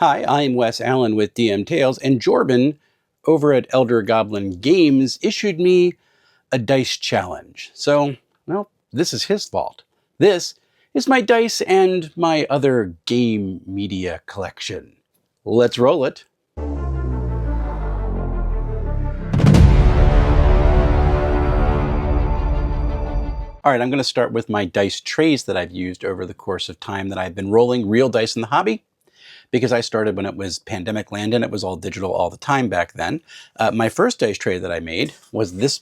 Hi, I'm Wes Allen with DM Tales, and Jobin over at Elder Goblin Games issued me a dice challenge. So, well, this is his fault. This is my dice and my other game media collection. Let's roll it. All right, I'm going to start with my dice trays that I've used over the course of time that I've been rolling real dice in the hobby. Because I started when it was pandemic land and it was all digital all the time back then. My first dice tray that I made was this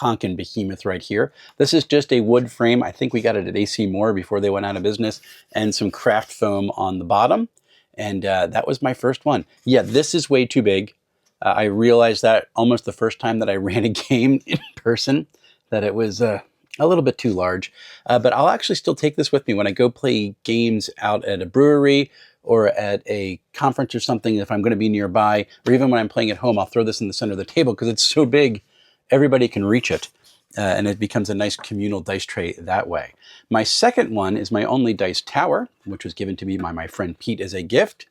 honkin' behemoth right here. This is just a wood frame. I think we got it at AC Moore before they went out of business, and some craft foam on the bottom. And that was my first one. Yeah, this is way too big. I realized that almost the first time that I ran a game in person, that it was a little bit too large. But I'll actually still take this with me when I go play games out at a brewery or at a conference or something. If I'm going to be nearby, or even when I'm playing at home, I'll throw this in the center of the table because it's so big, everybody can reach it. And it becomes a nice communal dice tray that way. My second one is my only dice tower, which was given to me by my friend Pete as a gift.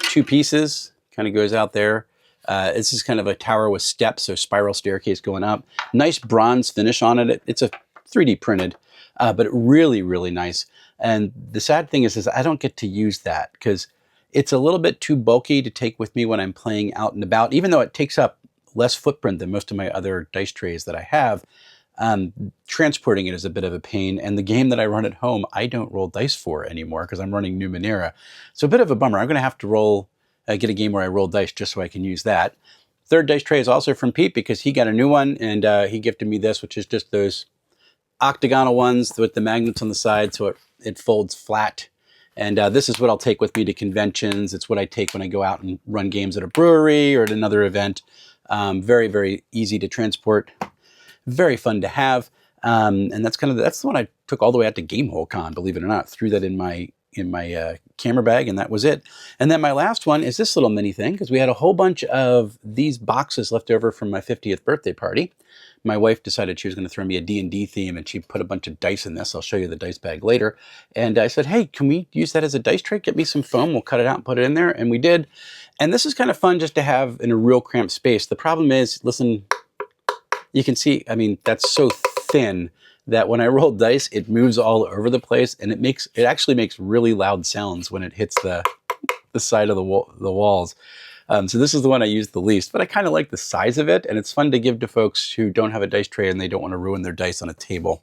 2 pieces, kind of goes out there. This is kind of a tower with steps, so spiral staircase going up. Nice bronze finish on it. It's a 3D printed, but really, really nice. And the sad thing is I don't get to use that because it's a little bit too bulky to take with me when I'm playing out and about, even though it takes up less footprint than most of my other dice trays that I have. Transporting it is a bit of a pain. And the game that I run at home, I don't roll dice for anymore because I'm running Numenera. So a bit of a bummer. I'm going to have to get a game where I roll dice just so I can use that. Third dice tray is also from Pete because he got a new one, and he gifted me this, which is just those octagonal ones with the magnets on the side, so it folds flat. And this is what I'll take with me to conventions. It's what I take when I go out and run games at a brewery or at another event. Very, very easy to transport. Very fun to have. And that's the one I took all the way out to GameholeCon, believe it or not. Threw that in my camera bag, and that was it. And then my last one is this little mini thing, because we had a whole bunch of these boxes left over from my 50th birthday party. My wife decided she was going to throw me a D&D theme, and she put a bunch of dice in this. I'll show you the dice bag later. And I said, hey, can we use that as a dice tray? Get me some foam. We'll cut it out and put it in there. And we did. And this is kind of fun just to have in a real cramped space. The problem is, listen, you can see, I mean, that's so thin that when I roll dice, it moves all over the place. And it actually makes really loud sounds when it hits the side of the walls. So this is the one I use the least, but I kind of like the size of it, and it's fun to give to folks who don't have a dice tray and they don't want to ruin their dice on a table.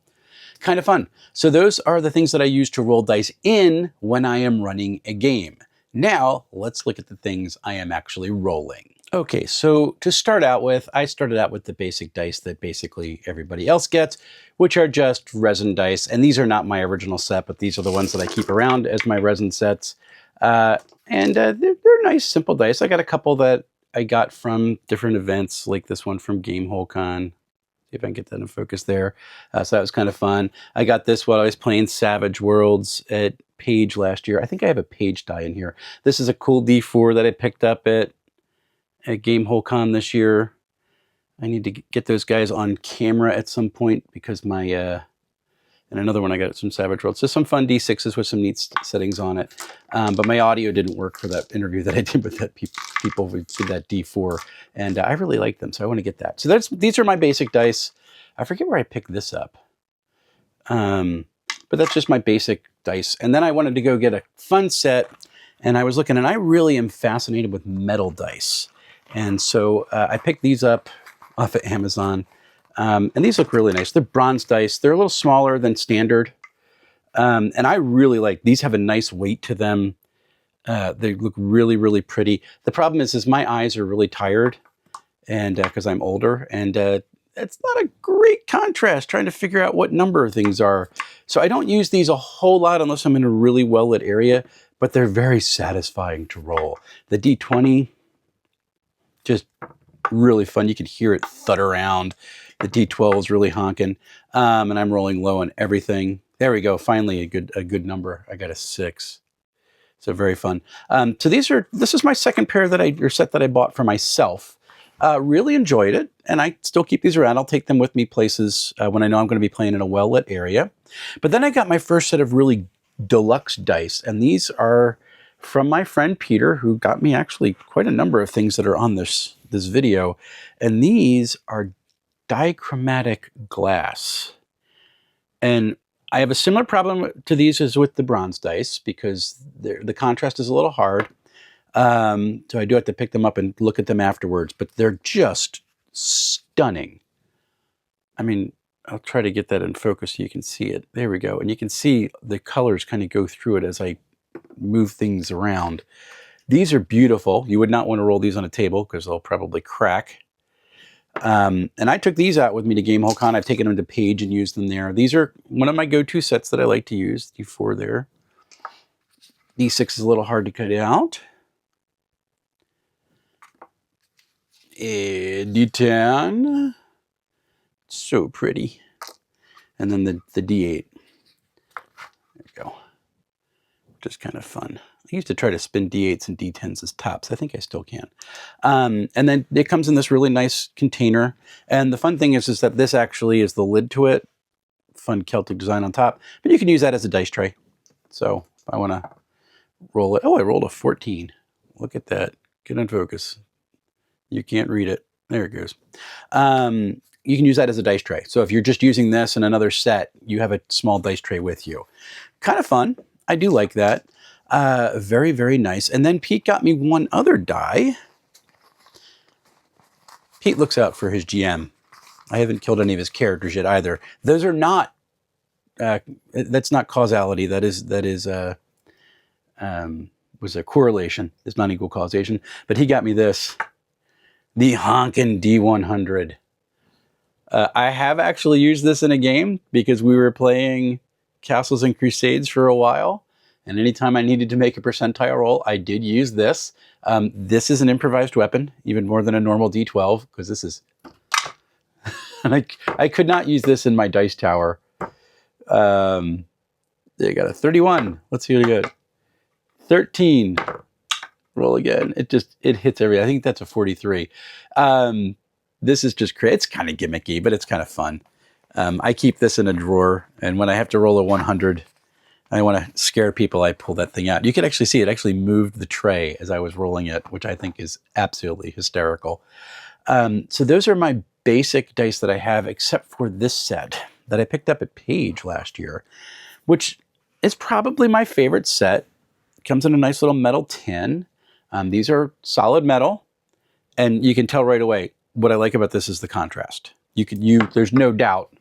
Kind of fun. So those are the things that I use to roll dice in when I am running a game. Now, let's look at the things I am actually rolling. Okay, so to start out with, I started out with the basic dice that basically everybody else gets, which are just resin dice. And these are not my original set, but these are the ones that I keep around as my resin sets. And they're nice, simple dice. I got a couple that I got from different events, like this one from GameholeCon. See if I can get that in focus there. So that was kind of fun. I got this while I was playing Savage Worlds at Page last year. I think I have a Page die in here. This is a cool D4 that I picked up at GameholeCon this year. I need to get those guys on camera at some point because my... and another one I got from Savage Worlds. So some fun D6s with some neat settings on it. But my audio didn't work for that interview that I did with that people who did that D4. And I really like them, so I want to get that. So these are my basic dice. I forget where I picked this up. But that's just my basic dice. And then I wanted to go get a fun set. And I was looking, and I really am fascinated with metal dice. And so I picked these up off of Amazon. And these look really nice. They're bronze dice. They're a little smaller than standard. And I really like, these have a nice weight to them. They look really, really pretty. The problem is my eyes are really tired, and because I'm older, and it's not a great contrast trying to figure out what number things are. So I don't use these a whole lot unless I'm in a really well-lit area, but they're very satisfying to roll. The D20, just really fun. You can hear it thud around. The D12 is really honking, and I'm rolling low on everything. There we go. Finally, a good number. I got a 6. So very fun. So this is my second pair set that I bought for myself. Really enjoyed it, and I still keep these around. I'll take them with me places when I know I'm going to be playing in a well-lit area. But then I got my first set of really deluxe dice, and these are from my friend Peter, who got me actually quite a number of things that are on this video. And these are dichromatic glass. And I have a similar problem to these as with the bronze dice, because the contrast is a little hard. So I do have to pick them up and look at them afterwards, but they're just stunning. I mean, I'll try to get that in focus so you can see it. There we go. And you can see the colors kind of go through it as I move things around. These are beautiful. You would not want to roll these on a table because they'll probably crack. And I took these out with me to GameholeCon. I've taken them to Page and used them there. These are one of my go-to sets that I like to use. D4 there. D6 is a little hard to cut out. D10. So pretty. And then the D8. There we go. Just kind of fun. I used to try to spin D8s and D10s as tops. I think I still can. And then it comes in this really nice container. And the fun thing is that this actually is the lid to it. Fun Celtic design on top. But you can use that as a dice tray. So if I want to roll it. Oh, I rolled a 14. Look at that. Get in focus. You can't read it. There it goes. You can use that as a dice tray. So if you're just using this in another set, you have a small dice tray with you. Kind of fun. I do like that. Very, very nice. And then Pete got me one other die. Pete looks out for his GM. I haven't killed any of his characters yet either. Those are not, that's not causality. That was a correlation. It's not equal causation. But he got me this, the honkin' D100. I have actually used this in a game because we were playing Castles and Crusades for a while. And anytime I needed to make a percentile roll, I did use this. This is an improvised weapon, even more than a normal D12, because this is... and I could not use this in my dice tower. They got a 31. Let's see what I got. 13. Roll again. It hits every... I think that's a 43. This is just great. It's kind of gimmicky, but it's kind of fun. I keep this in a drawer, and when I have to roll a 100... I want to scare people, I pull that thing out. You can actually see it actually moved the tray as I was rolling it, which I think is absolutely hysterical. So those are my basic dice that I have, except for this set that I picked up at Page last year, which is probably my favorite set. It comes in a nice little metal tin. These are solid metal, and you can tell right away what I like about this is the contrast. There's no doubt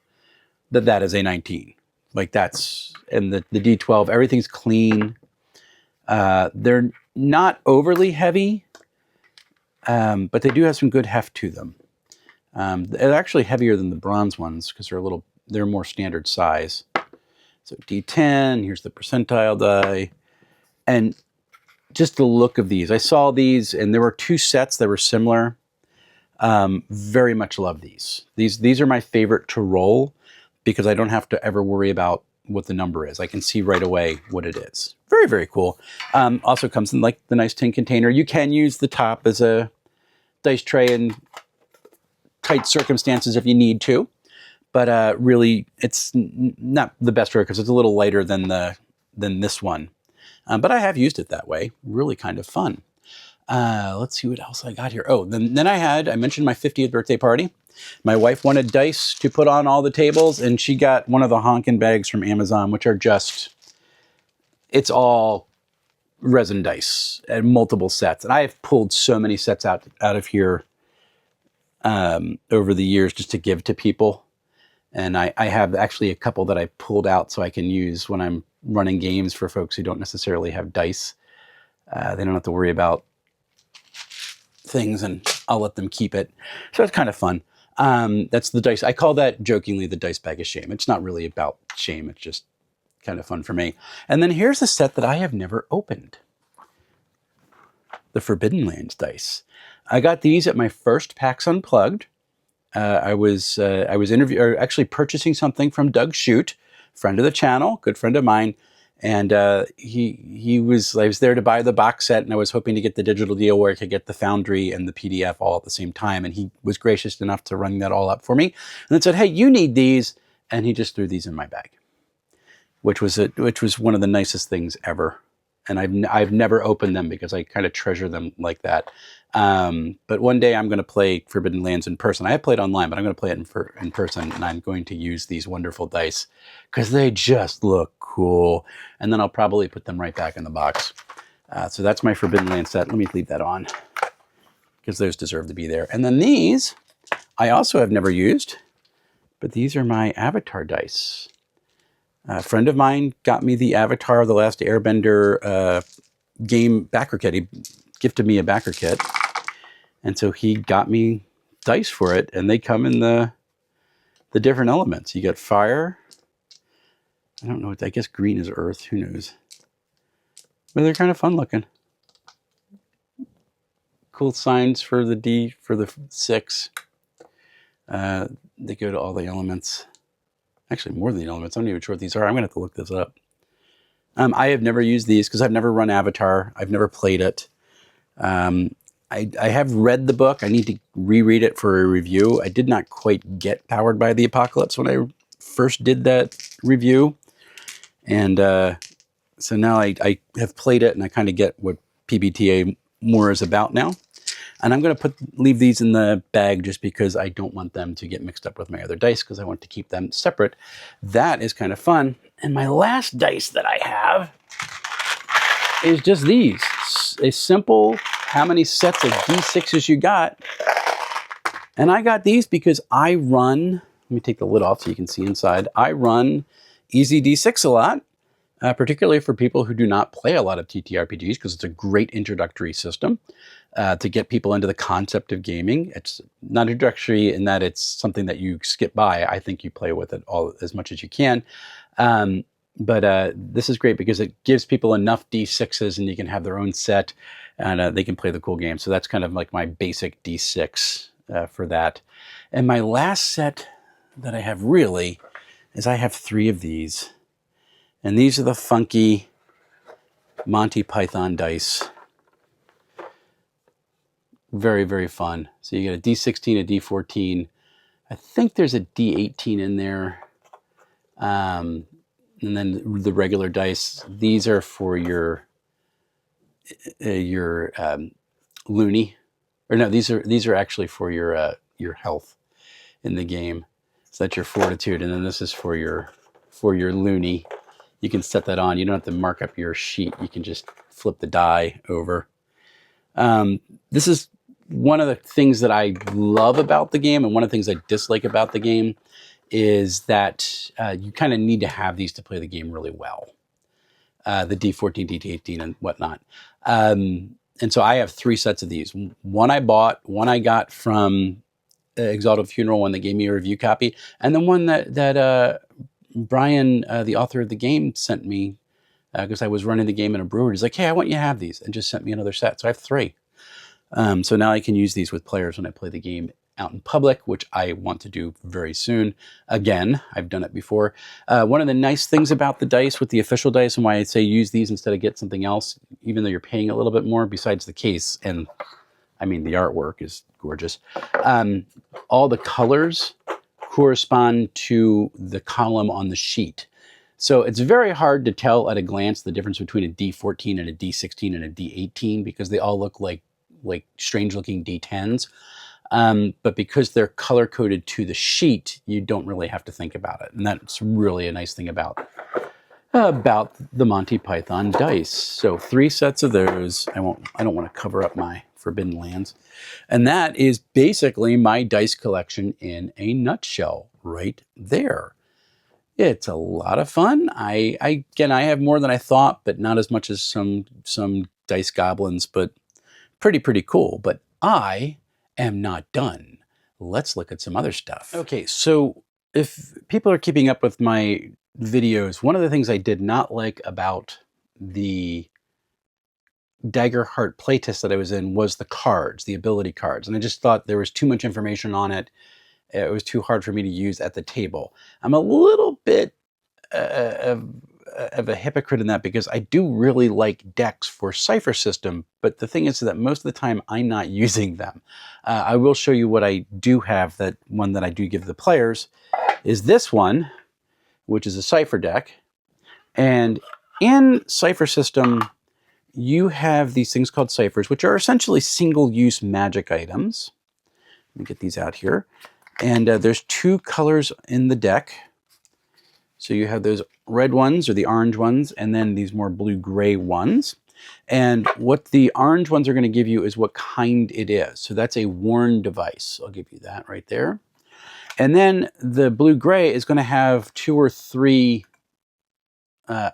that is a 19. Like that's, and the D12, everything's clean. They're not overly heavy, but they do have some good heft to them. They're actually heavier than the bronze ones because they're more standard size. So D10, here's the percentile die. And just the look of these. I saw these and there were two sets that were similar. Very much love these. These are my favorite to roll, because I don't have to ever worry about what the number is. I can see right away what it is. Very, very cool. Also comes in like the nice tin container. You can use the top as a dice tray in tight circumstances if you need to. But really, it's not the best for it because it's a little lighter than this one. But I have used it that way. Really kind of fun. Let's see what else I got here. Oh, then I mentioned my 50th birthday party. My wife wanted dice to put on all the tables, and she got one of the honkin' bags from Amazon, which are just, it's all resin dice and multiple sets. And I have pulled so many sets out of here over the years just to give to people. And I have actually a couple that I pulled out so I can use when I'm running games for folks who don't necessarily have dice. They don't have to worry about things, and I'll let them keep it. So it's kind of fun. That's the dice. I call that jokingly the dice bag of shame. It's not really about shame. It's just kind of fun for me. And then here's a set that I have never opened. The Forbidden Lands dice. I got these at my first PAX Unplugged. I was actually purchasing something from Doug Shute, friend of the channel, good friend of mine. And I was there to buy the box set, and I was hoping to get the digital deal where I could get the Foundry and the PDF all at the same time. And he was gracious enough to run that all up for me. And then said, hey, you need these. And he just threw these in my bag, which was one of the nicest things ever. and I've never opened them because I kind of treasure them like that. But one day I'm going to play Forbidden Lands in person. I have played online, but I'm going to play it in person, and I'm going to use these wonderful dice because they just look cool. And then I'll probably put them right back in the box. So that's my Forbidden Lands set. Let me leave that on because those deserve to be there. And then these I also have never used, but these are my Avatar dice. A friend of mine got me the Avatar, The Last Airbender game backer kit. He gifted me a backer kit. And so he got me dice for it, and they come in the different elements. You got fire. I don't know. I guess green is earth. Who knows? But they're kind of fun looking. Cool signs for the 6. They go to all the elements. Actually, more than the elements. I'm not even sure what these are. I'm going to have to look this up. I have never used these because I've never run Avatar. I've never played it. I have read the book. I need to reread it for a review. I did not quite get Powered by the Apocalypse when I first did that review. And so now I have played it, and I kind of get what PBTA more is about now. And I'm going to leave these in the bag just because I don't want them to get mixed up with my other dice because I want to keep them separate. That is kind of fun. And my last dice that I have is just these. A simple, how many sets of D6s you got? And I got these because I run, let me take the lid off so you can see inside. I run Easy D6 a lot. Particularly for people who do not play a lot of TTRPGs, because it's a great introductory system to get people into the concept of gaming. It's not introductory in that it's something that you skip by. I think you play with it all as much as you can. But this is great because it gives people enough D6s, and you can have their own set, and they can play the cool game. So that's kind of like my basic D6 for that. And my last set that I have really is I have 3 of these. And these are the funky Monty Python dice. Very, very fun. So you get a D16, a D14. I think there's a D18 in there. And then the regular dice. These are for your loony. Or no, these are actually for your health in the game. So that's your fortitude. And then this is for your loony. You can set that on. You don't have to mark up your sheet. You can just flip the die over. This is one of the things that I love about the game, and one of the things I dislike about the game is that you kind of need to have these to play the game really well. The D14, D18, and whatnot. And so I have 3 sets of these. One I bought, one I got from Exalted Funeral when they gave me a review copy, and then one that Brian, the author of the game, sent me because I was running the game in a brewery. He's like, hey, I want you to have these, and just sent me another set. So I have 3. So now I can use these with players when I play the game out in public, which I want to do very soon. Again, I've done it before. One of the nice things about the dice with the official dice, and why I say use these instead of get something else, even though you're paying a little bit more, besides the case, and I mean, the artwork is gorgeous. All the colors correspond to the column on the sheet. So it's very hard to tell at a glance the difference between a D14 and a D16 and a D18 because they all look like strange looking D10s. But because they're color coded to the sheet, you don't really have to think about it. And that's really a nice thing about the Monty Python dice. So 3 sets of those. I don't want to cover up my Forbidden Lands. And that is basically my dice collection in a nutshell right there. It's a lot of fun. Again, I have more than I thought, but not as much as some dice goblins, but pretty cool. But I am not done. Let's look at some other stuff. Okay, so if people are keeping up with my videos, one of the things I did not like about the Daggerheart playtest that I was in was the cards, the ability cards. And I just thought there was too much information on it. It was too hard for me to use at the table. I'm a little bit of a hypocrite in that because I do really like decks for Cypher System, but the thing is that most of the time I'm not using them. I will show you what I do have, that one that I do give the players is this one, which is a Cypher deck. And in Cypher System, you have these things called ciphers, which are essentially single-use magic items. Let me get these out here. And there's 2 colors in the deck. So you have those red ones or the orange ones, and then these more blue-gray ones. And what the orange ones are going to give you is what kind it is. So that's a worn device. I'll give you that right there. And then the blue-gray is going to have 2 or 3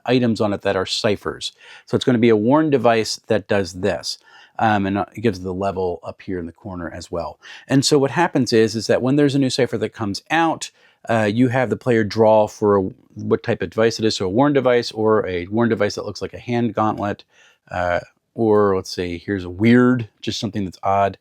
items on it that are ciphers. So it's going to be a worn device that does this. And it gives the level up here in the corner as well. And so what happens is that when there's a new cipher that comes out, you have the player draw for what type of device it is. So a worn device or a worn device that looks like a hand gauntlet. Or let's say here's a weird, just something that's odd.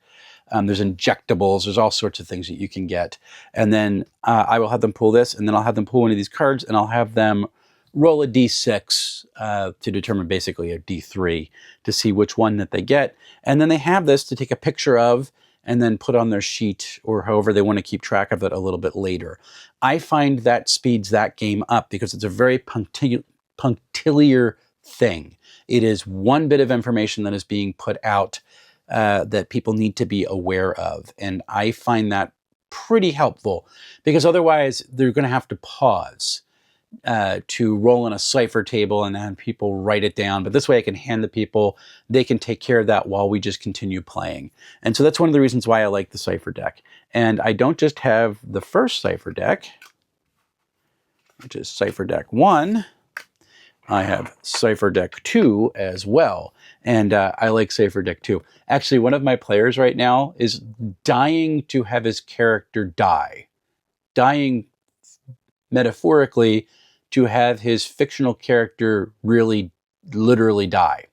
There's injectables. There's all sorts of things that you can get. And then I will have them pull this, and then I'll have them pull one of these cards, and I'll have them roll a d6 to determine basically a d3 to see which one that they get. And then they have this to take a picture of and then put on their sheet or however they want to keep track of it a little bit later. I find that speeds that game up because it's a very punctiliar thing. It is one bit of information that is being put out that people need to be aware of. And I find that pretty helpful because otherwise they're going to have to pause to roll on a cipher table and have people write it down. But this way I can hand the people, they can take care of that while we just continue playing. And so that's one of the reasons why I like the cipher deck. And I don't just have the first cipher deck, which is cipher deck 1. I have cipher deck 2 as well. And I like cipher deck 2. Actually, one of my players right now is dying to have his character die. Dying metaphorically to have his fictional character really literally die.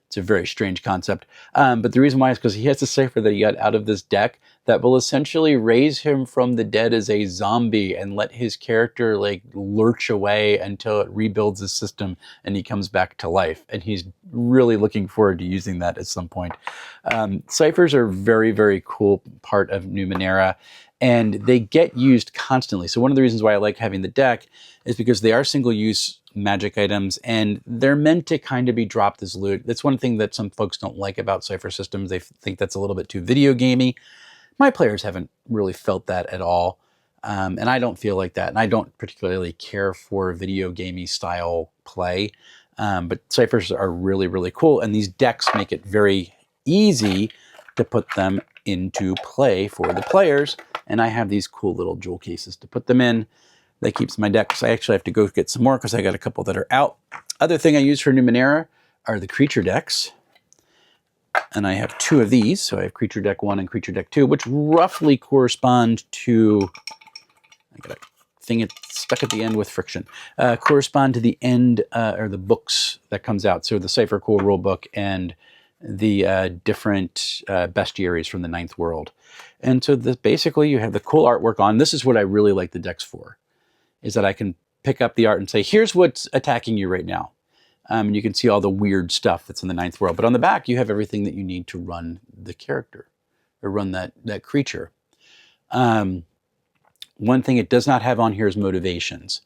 It's a very strange concept. But the reason why is because he has a cipher that he got out of this deck that will essentially raise him from the dead as a zombie and let his character like lurch away until it rebuilds his system and he comes back to life. And he's really looking forward to using that at some point. Ciphers are a very, very cool part of Numenera. And they get used constantly. So one of the reasons why I like having the deck is because they are single-use magic items, and they're meant to kind of be dropped as loot. That's one thing that some folks don't like about cipher systems. They think that's a little bit too video gamey. My players haven't really felt that at all, and I don't feel like that. And I don't particularly care for video gamey style play, but ciphers are really, really cool, and these decks make it very easy to put them into play for the players. And I have these cool little jewel cases to put them in. That keeps my decks. I actually have to go get some more because I got a couple that are out. Other thing I use for Numenera are the creature decks. And I have 2 of these. So I have creature deck 1 and creature deck 2, which roughly correspond to, I got a thing stuck at the end with friction, correspond to the end or the books that comes out. So the Cipher Cool rule book and the different bestiaries from the 9th world. And so basically you have the cool artwork on. This is what I really like the decks for, is that I can pick up the art and say, here's what's attacking you right now. And you can see all the weird stuff that's in the 9th world. But on the back, you have everything that you need to run the character or run that creature. One thing it does not have on here is motivations,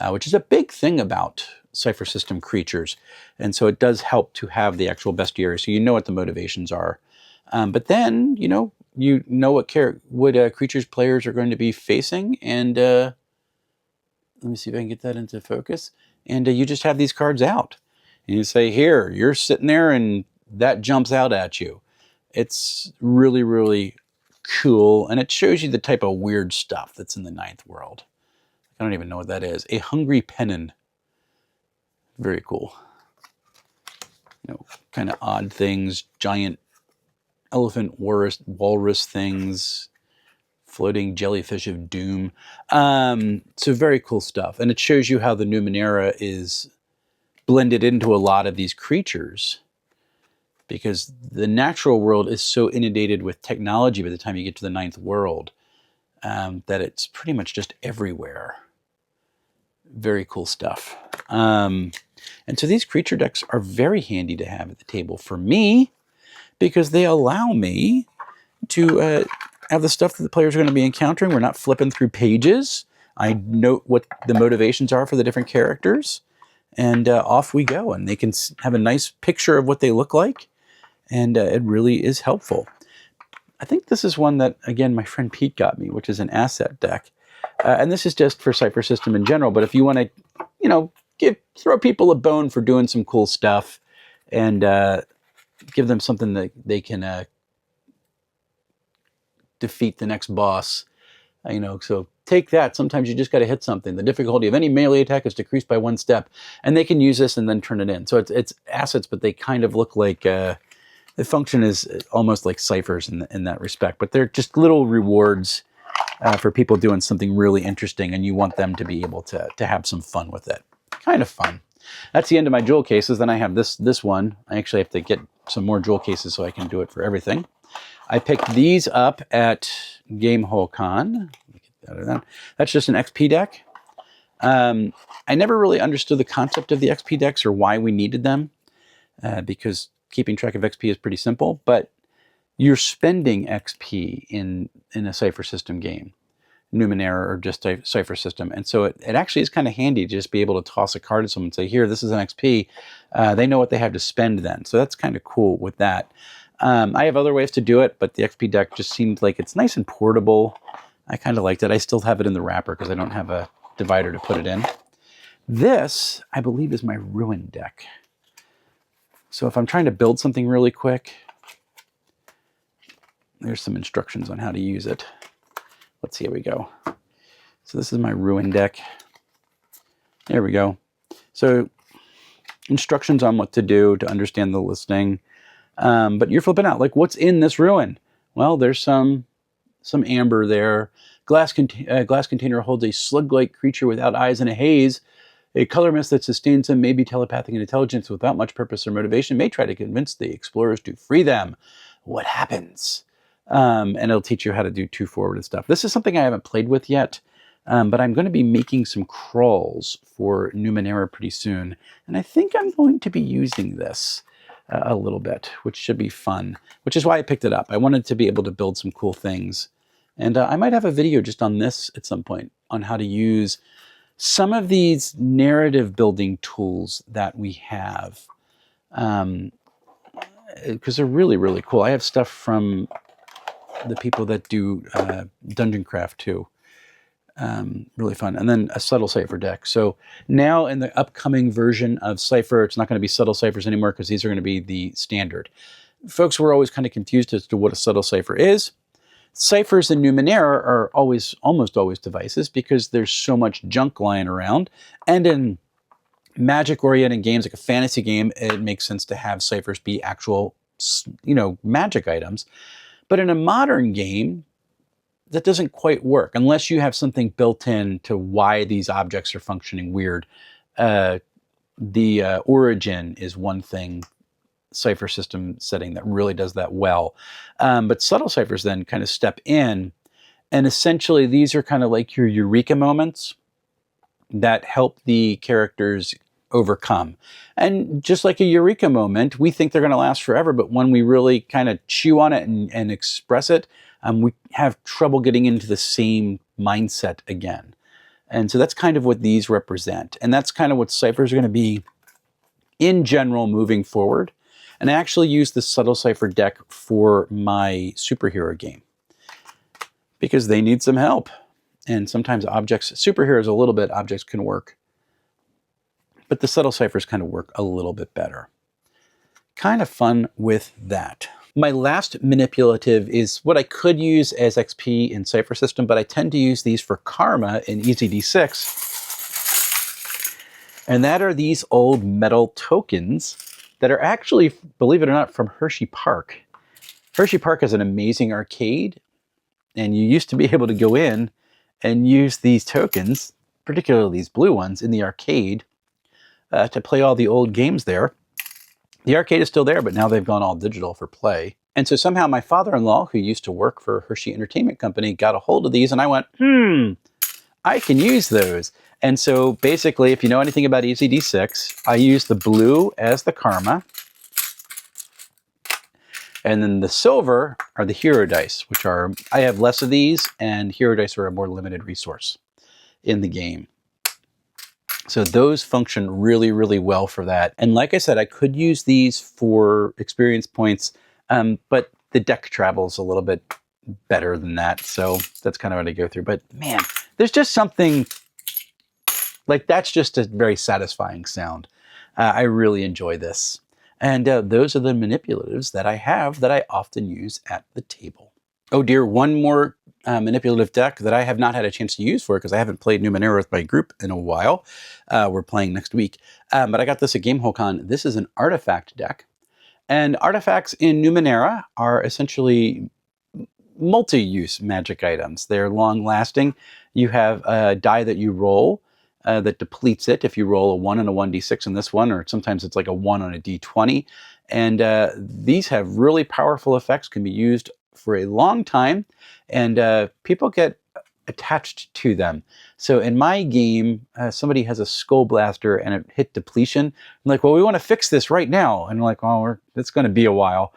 which is a big thing about cipher system creatures. And so it does help to have the actual bestiary, so you know what the motivations are. But then, you know what creatures players are going to be facing. And let me see if I can get that into focus. And you just have these cards out. And you say, here, you're sitting there and that jumps out at you. It's really, really cool. And it shows you the type of weird stuff that's in the 9th world. I don't even know what that is. A hungry pennon. Very cool. You know, kind of odd things. Giant elephant walrus things. Floating jellyfish of doom. So very cool stuff. And it shows you how the Numenera is blended into a lot of these creatures, because the natural world is so inundated with technology by the time you get to the 9th world that it's pretty much just everywhere. Very cool stuff. And so these creature decks are very handy to have at the table for me, because they allow me to have the stuff that the players are going to be encountering. We're not flipping through pages. I note what the motivations are for the different characters. and off we go. And they can have a nice picture of what they look like, and it really is helpful. I think this is one that, again, my friend Pete got me, which is an asset deck. And this is just for Cypher System in general, but if you want to, you know, throw people a bone for doing some cool stuff and give them something that they can defeat the next boss, you know, so take that. Sometimes you just got to hit something. The difficulty of any melee attack is decreased by 1 step, and they can use this and then turn it in. So it's assets, but they kind of look like the function is almost like ciphers in that respect, but they're just little rewards for people doing something really interesting, and you want them to be able to have some fun with it. Kind of fun. That's the end of my jewel cases. Then I have this one. I actually have to get some more jewel cases so I can do it for everything. I picked these up at Gamehole Con. That's just an XP deck. I never really understood the concept of the XP decks or why we needed them, because keeping track of XP is pretty simple, but you're spending XP in a Cypher System game, Numenera or just a Cypher System. And so it actually is kind of handy to just be able to toss a card at someone and say, here, this is an XP. They know what they have to spend then. So that's kind of cool with that. I have other ways to do it, but the XP deck just seemed like it's nice and portable. I kind of liked it. I still have it in the wrapper because I don't have a divider to put it in. This, I believe, is my Ruin deck. So if I'm trying to build something really quick, there's some instructions on how to use it. Let's see, here we go. So this is my Ruin deck. There we go. So instructions on what to do to understand the listing. But you're flipping out, like, what's in this Ruin? Well, there's some amber there. Glass container holds a slug-like creature without eyes in a haze. A color mist that sustains them, may be telepathic in intelligence without much purpose or motivation, may try to convince the explorers to free them. What happens? And it'll teach you how to do 2 forward and stuff. This is something I haven't played with yet, but I'm going to be making some crawls for Numenera pretty soon. And I think I'm going to be using this a little bit, which should be fun, which is why I picked it up. I wanted to be able to build some cool things. And I might have a video just on this at some point on how to use some of these narrative building tools that we have, because they're really, really cool. I have stuff from the people that do Dungeon Craft too. Really fun. And then a subtle cipher deck. So now in the upcoming version of Cypher, it's not going to be subtle ciphers anymore because these are going to be the standard. Folks were always kind of confused as to what a subtle cipher is. Ciphers in Numenera are almost always devices because there's so much junk lying around. And in magic-oriented games, like a fantasy game, it makes sense to have ciphers be actual, magic items. But in a modern game, that doesn't quite work unless you have something built in to why these objects are functioning weird. The origin is one thing, Cypher System setting, that really does that well. But subtle ciphers then kind of step in, and essentially these are kind of like your eureka moments that help the characters overcome. And just like a eureka moment, we think they're going to last forever, but when we really kind of chew on it and express it, we have trouble getting into the same mindset again. And so that's kind of what these represent. And that's kind of what ciphers are going to be in general moving forward. And I actually use the subtle cipher deck for my superhero game because they need some help. And sometimes superheroes a little bit, objects can work. But the subtle ciphers kind of work a little bit better. Kind of fun with that. My last manipulative is what I could use as XP in Cypher System, but I tend to use these for Karma in EZD6. And that are these old metal tokens that are actually, believe it or not, from Hershey Park. Hershey Park is an amazing arcade, and you used to be able to go in and use these tokens, particularly these blue ones, in the arcade to play all the old games there. The arcade is still there, but now they've gone all digital for play. And so somehow my father-in-law, who used to work for Hershey Entertainment Company, got a hold of these, and I went, I can use those. And so basically, if you know anything about EZD6, I use the blue as the Karma. And then the silver are the hero dice, which are, I have less of these, and hero dice are a more limited resource in the game. So those function really, really well for that. And like I said, I could use these for experience points, but the deck travels a little bit better than that. So that's kind of what I go through. But man, there's just something like that's just a very satisfying sound. I really enjoy this. And those are the manipulatives that I have that I often use at the table. Oh dear, one more manipulative deck that I have not had a chance to use for because I haven't played Numenera with my group in a while. We're playing next week. But I got this at GameholeCon. This is an artifact deck. And artifacts in Numenera are essentially multi-use magic items. They're long-lasting. You have a die that you roll that depletes it if you roll a 1 and a 1d6 in this one, or sometimes it's like a 1 on a d20. And these have really powerful effects, can be used for a long time, and people get attached to them. So in my game, somebody has a skull blaster and it hit depletion. I'm like, well, we want to fix this right now. And I'm like, well, it's going to be a while.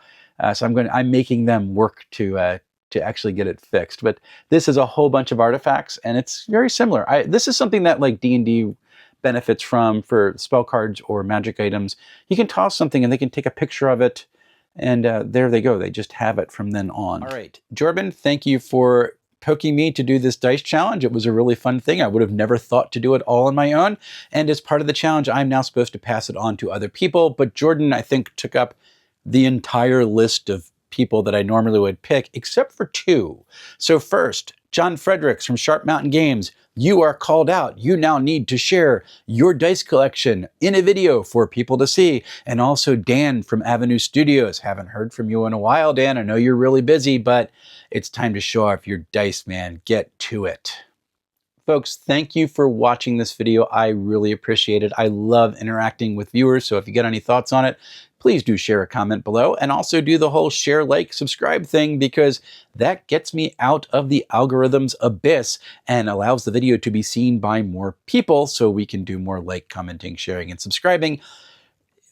So I'm making them work to actually get it fixed. But this is a whole bunch of artifacts, and it's very similar. This is something that like D&D benefits from for spell cards or magic items. You can toss something and they can take a picture of it, and there they go. They just have it from then on. All right, Jobin, thank you for poking me to do this dice challenge. It was a really fun thing. I would have never thought to do it all on my own. And as part of the challenge, I'm now supposed to pass it on to other people. But Jordan, I think, took up the entire list of people that I normally would pick, except for 2. So first, John Fredericks from Sharp Mountain Games. You are called out. You now need to share your dice collection in a video for people to see. And also Dan from Avenue Studios. Haven't heard from you in a while, Dan. I know you're really busy, but it's time to show off your dice, man. Get to it. Folks, thank you for watching this video. I really appreciate it. I love interacting with viewers, so if you get any thoughts on it, please do share a comment below, and also do the whole share, like, subscribe thing, because that gets me out of the algorithm's abyss and allows the video to be seen by more people so we can do more like, commenting, sharing, and subscribing.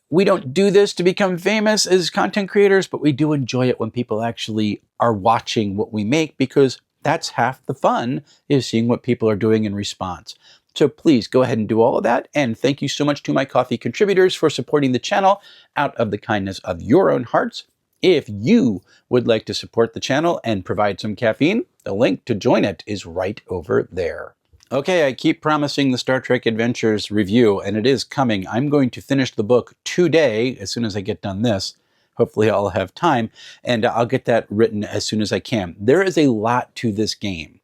We don't do this to become famous as content creators, but we do enjoy it when people actually are watching what we make, because that's half the fun, is seeing what people are doing in response. So please go ahead and do all of that. And thank you so much to my coffee contributors for supporting the channel out of the kindness of your own hearts. If you would like to support the channel and provide some caffeine, the link to join it is right over there. Okay, I keep promising the Star Trek Adventures review, and it is coming. I'm going to finish the book today, as soon as I get done this. Hopefully I'll have time, and I'll get that written as soon as I can. There is a lot to this game.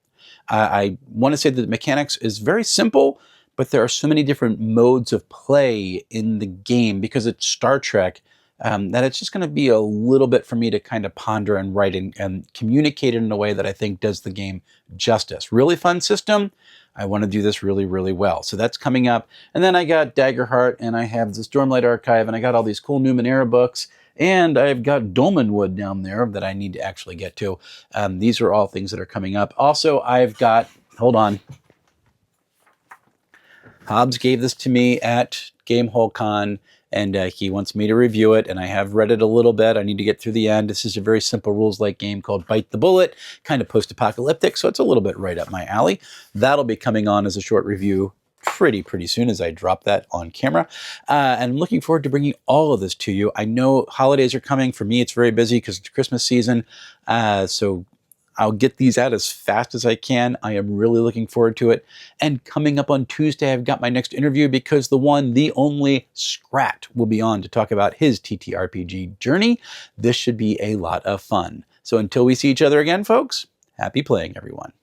I want to say that the mechanics is very simple, but there are so many different modes of play in the game because it's Star Trek that it's just going to be a little bit for me to kind of ponder and write and communicate it in a way that I think does the game justice. Really fun system. I want to do this really, really well. So that's coming up. And then I got Daggerheart, and I have the Stormlight Archive, and I got all these cool Numenera books. And I've got Dolmenwood down there that I need to actually get to. These are all things that are coming up. Also, I've got, hold on. Hobbs gave this to me at GameholeCon, and he wants me to review it, and I have read it a little bit. I need to get through the end. This is a very simple rules-like game called Bite the Bullet, kind of post-apocalyptic, so it's a little bit right up my alley. That'll be coming on as a short review pretty soon as I drop that on camera. And I'm looking forward to bringing all of this to you. I know holidays are coming. For me, it's very busy because it's Christmas season. So I'll get these out as fast as I can. I am really looking forward to it. And coming up on Tuesday, I've got my next interview because the only Scrat will be on to talk about his TTRPG journey. This should be a lot of fun. So until we see each other again, folks, happy playing, everyone.